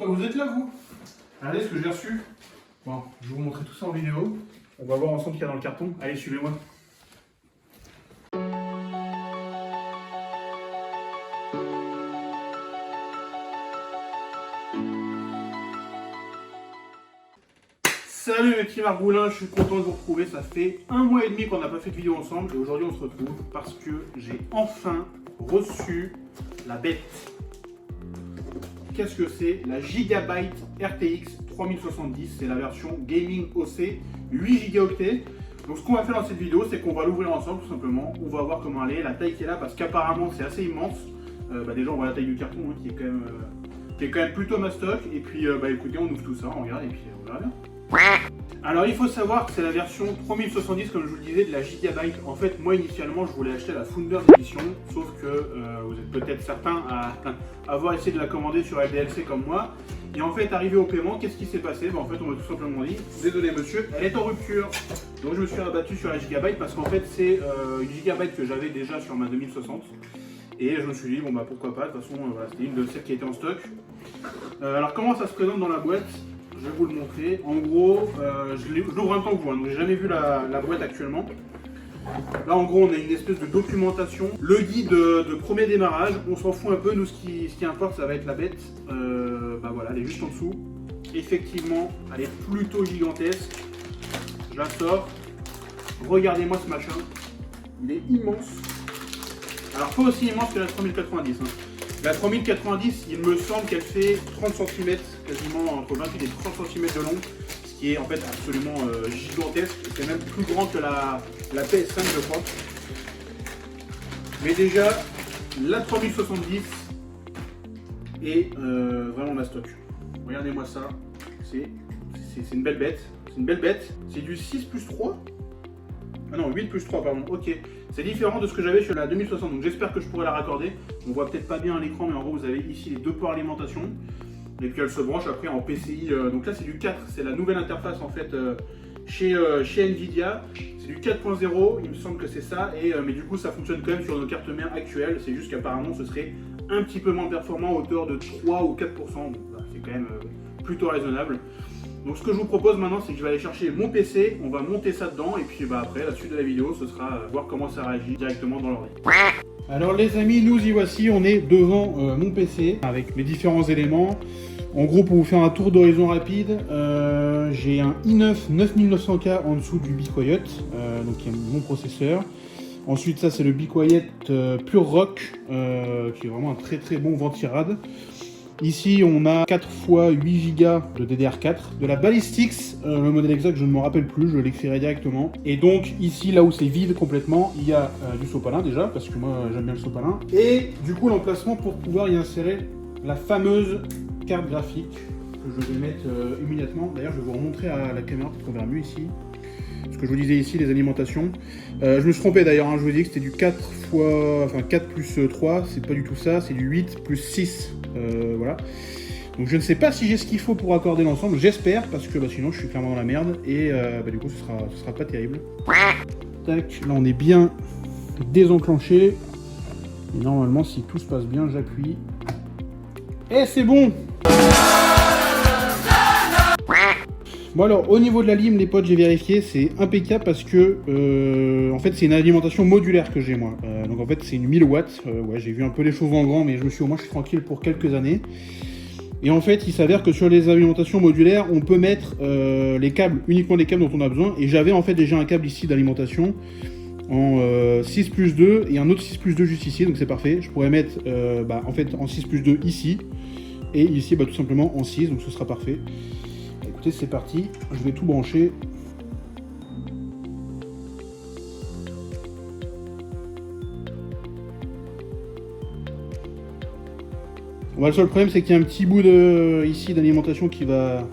pas, vous êtes là vous? Regardez ce que j'ai reçu. Bon, je vais vous montrer tout ça en vidéo. On va voir ensemble ce qu'il y a dans le carton. Allez, suivez-moi. Salut mes petits margoulins, je suis content de vous retrouver. Ça fait 1 mois et demi qu'on n'a pas fait de vidéo ensemble et aujourd'hui on se retrouve parce que j'ai enfin reçu la bête. Qu'est-ce que c'est? La Gigabyte RTX 3070, c'est la version Gaming OC 8 Go. Donc ce qu'on va faire dans cette vidéo, c'est qu'on va l'ouvrir ensemble tout simplement. On va voir comment elle est, la taille qui est là, parce qu'apparemment c'est assez immense. Déjà on voit la taille du carton hein, qui est quand même plutôt mastoc. Et puis écoutez, on ouvre tout ça, on regarde et puis on verra bien. Alors il faut savoir que c'est la version 3070 comme je vous le disais de la Gigabyte. En fait moi initialement je voulais acheter la Founders Edition, sauf que vous êtes peut-être certains à avoir essayé de la commander sur LDLC comme moi. Et en fait arrivé au paiement, qu'est-ce qui s'est passé? En fait on m'a tout simplement dit désolé monsieur, elle est en rupture. Donc je me suis rabattu sur la Gigabyte parce qu'en fait c'est une Gigabyte que j'avais déjà sur ma 2060. Et je me suis dit bon bah pourquoi pas, de toute façon voilà, c'était une de celles qui était en stock. Alors comment ça se présente dans la boîte? Je vais vous le montrer. En gros, je l'ouvre en même temps que vous, hein, donc j'ai jamais vu la boîte actuellement. Là en gros on a une espèce de documentation, le guide de premier démarrage, on s'en fout un peu, nous ce qui importe ça va être la bête. Voilà, elle est juste en dessous. Effectivement, elle est plutôt gigantesque. Je la sors. Regardez-moi ce machin, il est immense. Alors pas aussi immense que la 3090. Hein. La 3090, il me semble qu'elle fait 30 cm, quasiment entre 28 et 30 cm de long, ce qui est en fait absolument gigantesque. C'est même plus grand que la PS5 je crois. Mais déjà, la 3070 est vraiment mastoc. Regardez-moi ça, c'est une belle bête. C'est une belle bête. C'est du 6 plus 3. Ah non, 8 plus 3, pardon, ok. C'est différent de ce que j'avais sur la 2060, donc j'espère que je pourrai la raccorder. On voit peut-être pas bien à l'écran, mais en gros, vous avez ici les deux ports alimentation. Et puis elle se branche après en PCI. Donc là, c'est du 4, c'est la nouvelle interface en fait chez Nvidia. C'est du 4.0, il me semble que c'est ça. Mais du coup, ça fonctionne quand même sur nos cartes mères actuelles. C'est juste qu'apparemment, ce serait un petit peu moins performant à hauteur de 3 ou 4%. Donc voilà, c'est quand même plutôt raisonnable. Donc ce que je vous propose maintenant, c'est que je vais aller chercher mon PC, on va monter ça dedans, et puis après, la suite de la vidéo, ce sera voir comment ça réagit directement dans l'ordi. Alors les amis, nous y voici, on est devant mon PC, avec mes différents éléments. En gros, pour vous faire un tour d'horizon rapide, j'ai un i9 9900K en dessous du Be Quiet, donc qui est mon processeur. Ensuite, ça c'est le Be Quiet Pure Rock, qui est vraiment un très très bon ventirad. Ici, on a 4 x 8 Go de DDR4. De la Ballistix, le modèle exact, je ne m'en rappelle plus, je l'écrirai directement. Et donc, ici, là où c'est vide complètement, il y a du sopalin déjà, parce que moi, j'aime bien le sopalin. Et du coup, l'emplacement pour pouvoir y insérer la fameuse carte graphique, que je vais mettre immédiatement. D'ailleurs, je vais vous remontrer à la caméra, peut-être qu'on verra mieux ici. Ce que je vous disais ici, les alimentations. Je me suis trompé d'ailleurs, hein, je vous dis que c'était du 4 plus 3, c'est pas du tout ça, c'est du 8 plus 6. Voilà. Donc je ne sais pas si j'ai ce qu'il faut pour accorder l'ensemble, j'espère, parce que sinon je suis clairement dans la merde, et du coup ce sera pas terrible. Tac, là on est bien désenclenché. Et normalement, si tout se passe bien, j'appuie. Et c'est bon! Bon alors, au niveau de la lime, les potes, j'ai vérifié, c'est impeccable parce que, en fait, c'est une alimentation modulaire que j'ai, moi. Donc, en fait, c'est une 1000 watts. Ouais, j'ai vu un peu les choses en grand, mais je me suis dit, au moins, je suis tranquille pour quelques années. Et en fait, il s'avère que sur les alimentations modulaires, on peut mettre les câbles, uniquement les câbles dont on a besoin. Et j'avais, en fait, déjà un câble ici d'alimentation en 6 plus 2 et un autre 6 plus 2 juste ici, donc c'est parfait. Je pourrais mettre, en fait, en 6 plus 2 ici. Et ici, tout simplement en 6, donc ce sera parfait. Écoutez, c'est parti, je vais tout brancher. Bon, le seul problème, c'est qu'il y a un petit bout ici d'alimentation qui va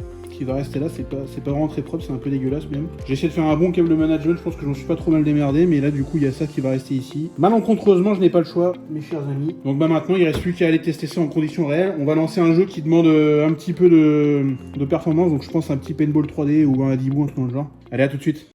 rester là. C'est pas vraiment très propre, c'est un peu dégueulasse même. J'ai essayé de faire un bon câble de management, je pense que je m'en suis pas trop mal démerdé, mais là du coup il y a ça qui va rester ici. Malencontreusement, je n'ai pas le choix, mes chers amis. Donc maintenant il reste plus qu'à aller tester ça en conditions réelles. On va lancer un jeu qui demande un petit peu de performance, donc je pense un petit paintball 3D ou un Adibou, un truc dans le genre. Allez, à tout de suite.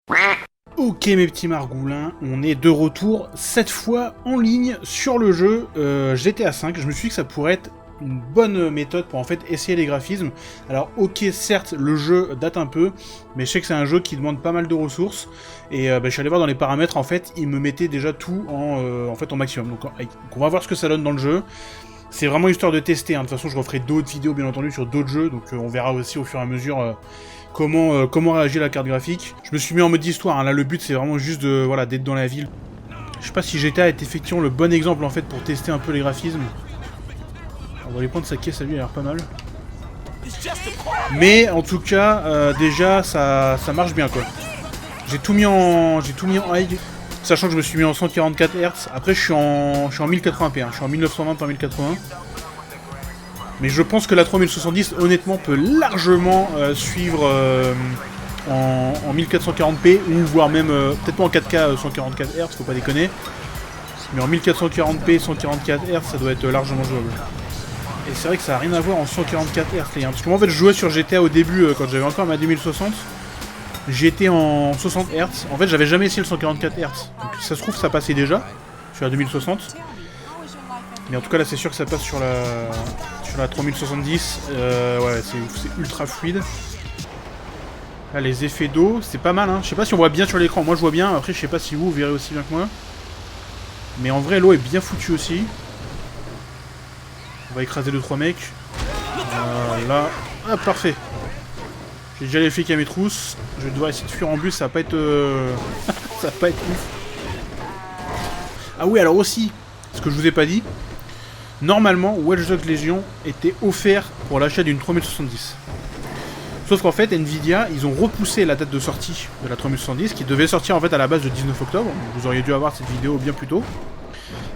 Ok mes petits margoulins, on est de retour, cette fois en ligne sur le jeu GTA V. Je me suis dit que ça pourrait être une bonne méthode pour en fait essayer les graphismes. Alors ok, certes le jeu date un peu, mais je sais que c'est un jeu qui demande pas mal de ressources, et je suis allé voir dans les paramètres, en fait il me mettait déjà tout en fait en maximum, donc on va voir ce que ça donne dans le jeu. C'est vraiment histoire de tester, hein. De toute façon je referai d'autres vidéos bien entendu sur d'autres jeux, donc on verra aussi au fur et à mesure comment réagit la carte graphique. Je me suis mis en mode histoire, hein. Là le but c'est vraiment juste de, voilà, d'être dans la ville. Je sais pas si GTA est effectivement le bon exemple en fait pour tester un peu les graphismes. On va aller prendre sa caisse à lui, il a l'air pas mal. Mais en tout cas, déjà ça marche bien quoi. J'ai tout mis en high, sachant que je me suis mis en 144 Hz. Après je suis en 1080p, hein. Je suis en 1920 par 1080. Mais je pense que la 3070 honnêtement peut largement suivre en 1440p, ou voire même peut-être pas en 4K 144 Hz, faut pas déconner. Mais en 1440p 144 Hz ça doit être largement jouable. Et c'est vrai que ça a rien à voir en 144 Hz, les gars. Parce que moi en fait je jouais sur GTA au début quand j'avais encore ma 2060. J'étais en 60 Hz. En fait j'avais jamais essayé le 144 Hz. Donc ça se trouve ça passait déjà sur la 2060. Mais en tout cas là c'est sûr que ça passe sur la 3070. Ouais, c'est ultra fluide. Là les effets d'eau, c'est pas mal, hein. Je sais pas si on voit bien sur l'écran. Moi je vois bien, après je sais pas si vous verrez aussi bien que moi. Mais en vrai l'eau est bien foutue aussi. On va écraser 2-3 mecs. Voilà. Ah, parfait. J'ai déjà les flics à mes trousses. Je vais devoir essayer de fuir en bus, ça va pas être... ça va pas être ouf. Ah oui, alors aussi, ce que je vous ai pas dit, normalement, Watch Dogs Legion était offert pour l'achat d'une 3070. Sauf qu'en fait, Nvidia, ils ont repoussé la date de sortie de la 3070, qui devait sortir en fait à la base le 19 octobre. Vous auriez dû avoir cette vidéo bien plus tôt.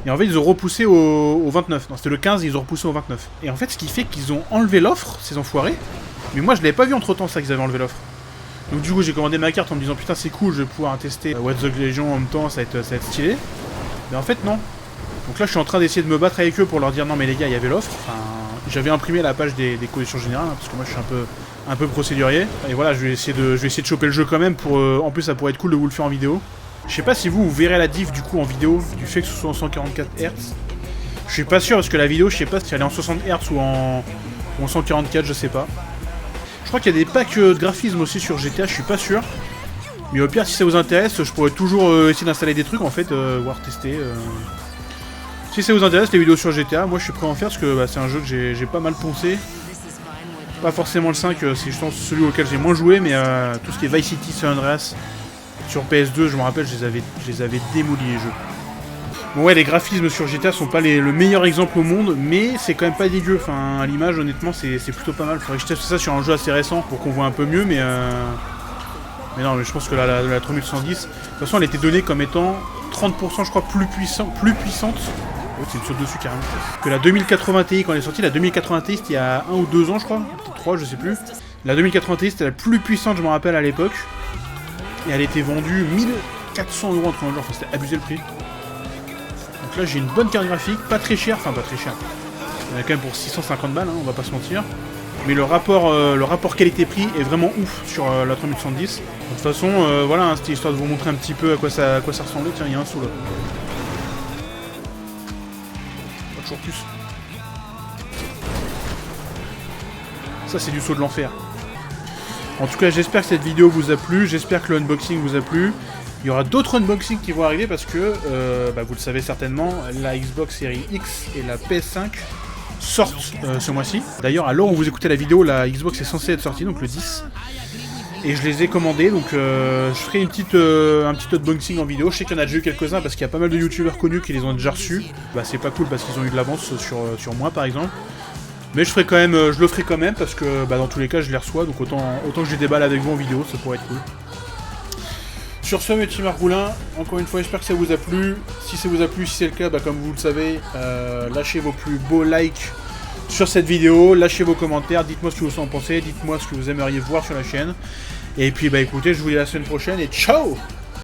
Et en fait, ils ont repoussé au 29. Non, c'était le 15, ils ont repoussé au 29. Et en fait, ce qui fait qu'ils ont enlevé l'offre, ces enfoirés. Mais moi, je l'avais pas vu entre temps, ça, qu'ils avaient enlevé l'offre. Donc du coup, j'ai commandé ma carte en me disant, putain, c'est cool, je vais pouvoir tester Watch Dogs Legion en même temps, ça va être stylé. Mais en fait, non. Donc là, je suis en train d'essayer de me battre avec eux pour leur dire, non, mais les gars, il y avait l'offre. Enfin, j'avais imprimé la page des conditions générales, hein, parce que moi, je suis un peu procédurier. Et voilà, je vais essayer de choper le jeu quand même. En plus, ça pourrait être cool de vous le faire en vidéo. Je sais pas si vous verrez la diff du coup en vidéo, du fait que ce soit en 144 Hz. Je suis pas sûr parce que la vidéo, je sais pas si elle est en 60 Hz ou en 144, je sais pas. Je crois qu'il y a des packs de graphisme aussi sur GTA, je suis pas sûr. Mais au pire, si ça vous intéresse, je pourrais toujours essayer d'installer des trucs en fait, voire tester. Si ça vous intéresse, les vidéos sur GTA, moi je suis prêt à en faire parce que c'est un jeu que j'ai pas mal poncé. Pas forcément le 5, c'est je pense celui auquel j'ai moins joué, mais tout ce qui est Vice City, San Andreas. Sur PS2, je me rappelle, je les avais démolis les jeux. Bon ouais, les graphismes sur GTA sont pas le meilleur exemple au monde, mais c'est quand même pas dégueu. Enfin, à l'image, honnêtement, c'est plutôt pas mal. Faudrait que je teste ça sur un jeu assez récent pour qu'on voit un peu mieux, mais non, mais je pense que la 3110, de toute façon, elle était donnée comme étant 30%, je crois, plus puissante. Oh, c'est une saute dessus carrément. Que la 2080 Ti quand elle est sortie, la 2080 Ti c'était il y a 1 ou 2 ans, je crois, peut-être 3, je sais plus. La 2080 Ti c'était la plus puissante, je me rappelle à l'époque. Et elle était vendue 1400 € entre un genre, enfin c'était abusé le prix. Donc là j'ai une bonne carte graphique, pas très chère, enfin pas très chère. Il y en a quand même pour 650 balles, hein, on va pas se mentir. Mais le rapport qualité-prix est vraiment ouf sur la 3070. De toute façon, voilà, hein, c'était histoire de vous montrer un petit peu à quoi ça ressemblait. Tiens, il y a un saut là. Pas toujours plus. Ça c'est du saut de l'enfer. En tout cas, j'espère que cette vidéo vous a plu, j'espère que le unboxing vous a plu. Il y aura d'autres unboxings qui vont arriver parce que, vous le savez certainement, la Xbox Series X et la PS5 sortent ce mois-ci. D'ailleurs, à l'heure où vous écoutez la vidéo, la Xbox est censée être sortie, donc le 10. Et je les ai commandés, donc je ferai un petit unboxing en vidéo. Je sais qu'il y en a déjà eu quelques-uns parce qu'il y a pas mal de youtubeurs connus qui les ont déjà reçus. Bah c'est pas cool parce qu'ils ont eu de l'avance sur moi par exemple. Mais je le ferai quand même parce que dans tous les cas je les reçois, donc autant que je les déballe avec vous en vidéo, ça pourrait être cool. Sur ce, mes petits margoulins, encore une fois j'espère que ça vous a plu. Si ça vous a plu, si c'est le cas, comme vous le savez, lâchez vos plus beaux likes sur cette vidéo, lâchez vos commentaires, dites-moi ce que vous en pensez, dites-moi ce que vous aimeriez voir sur la chaîne. Et puis écoutez, je vous dis à la semaine prochaine et ciao!